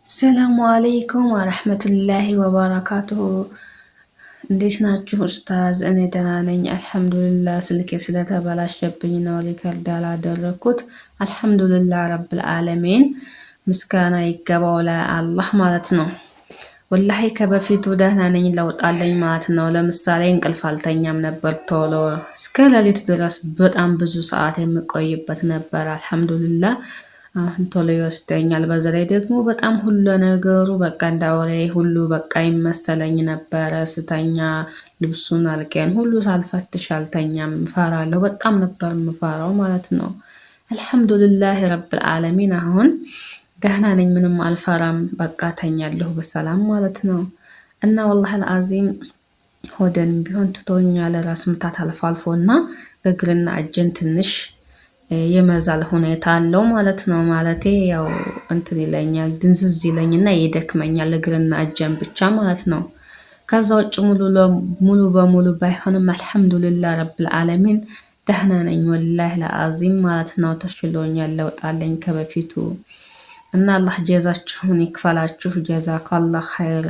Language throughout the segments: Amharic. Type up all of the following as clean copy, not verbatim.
ሰላሙ አለይኩም ወረህመቱላሂ ወበረካቱሁ። እንዴት ናችሁ ኡስታዝ? እኔ ደህና ነኝ አልሐምዱሊላህ። ስልኬ ስለተበላሸብኝ ነው ሪከርድ ያላደረኩት። አልሐምዱሊላህ ረብል ዓለሚን ምስጋና ይገባው ለአላህ ማለት ነው። ወላሂ ከበፊቱ ደህና ነኝ፣ ለውጥ አለኝ ማለት ነው። ለምሳሌ እንቅልፍ አልተኛም ነበር ቶሎ እስከ ሌሊት ድረስ በጣም ብዙ ሰዓት የምቆይበት ነበር። አልሐምዱሊላህ አሁን ቶሎ ይወስደኛል። በዛ ላይ ደግሞ በጣም ሁሉ ነገሩ በቃ እንዳወሬ ሁሉ በቃ ይመሰለኝ ነበረ። ስተኛ ልብሱን አልቀን ሁሉ ሳልፈትሽ አልተኛም፣ እፈራለሁ። በጣም ነበር የምፈራው ማለት ነው። አልሐምዱሊላህ ረብል ዓለሚን አሁን ደህና ነኝ፣ ምንም አልፈራም። በቃ ተኛለሁ በሰላም ማለት ነው። እና ወላሂ አልዓዚም ሆደን ቢሆን ትቶኛል። ራስ ምታት አልፎ አልፎ እና እግርና እጅን ትንሽ የመዛል ሁኔታ አለው ማለት ነው። ማለቴ ያው እንትን ይለኛል፣ ድንዝዝ ይለኝና ይደክመኛል እግርና እጀን ብቻ ማለት ነው። ከዛ ውጭ ሙሉ በሙሉ ባይሆንም አልሐምዱሊላህ ረብል ዓለሚን ደህና ነኝ ወላሂ ለአዚም ማለት ነው። ተሽሎኛል፣ ለውጣለኝ ከበፊቱ እና አላህ ጀዛችሁን ይክፈላችሁ። ጀዛከላህ ኸይር።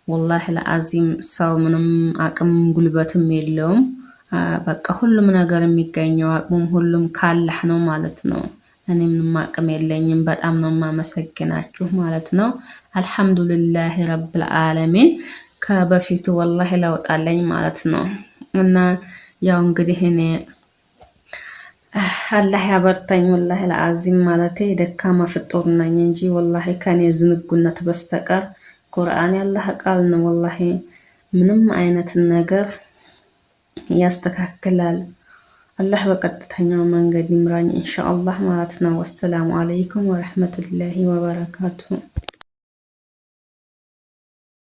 ወላሂ ለአዚም ሰው ምንም አቅም ጉልበትም የለውም። በቃ ሁሉም ነገር የሚገኘው አቅሙም ሁሉም ካላህ ነው ማለት ነው። እኔ ምንም አቅም የለኝም። በጣም ነው የማመሰግናችሁ ማለት ነው። አልሐምዱሊላህ ረብል ዓለሚን ከበፊቱ ወላሂ ለውጣለኝ ማለት ነው። እና ያው እንግዲህ እኔ አላህ ያበርታኝ ወላሂ ለአዚም ማለቴ ደካማ ፍጡር ነኝ እንጂ ወላሂ ከኔ ዝንጉነት በስተቀር ቁርአን ያላህ ቃል ነው። ወላሂ ምንም አይነት ነገር ያስተካክላል። አላህ በቀጥተኛው መንገድ ይምራኝ ኢንሻአላህ ማለት ነው። ወሰላሙ አለይኩም ወረህመቱላሂ ወበረካቱሁ።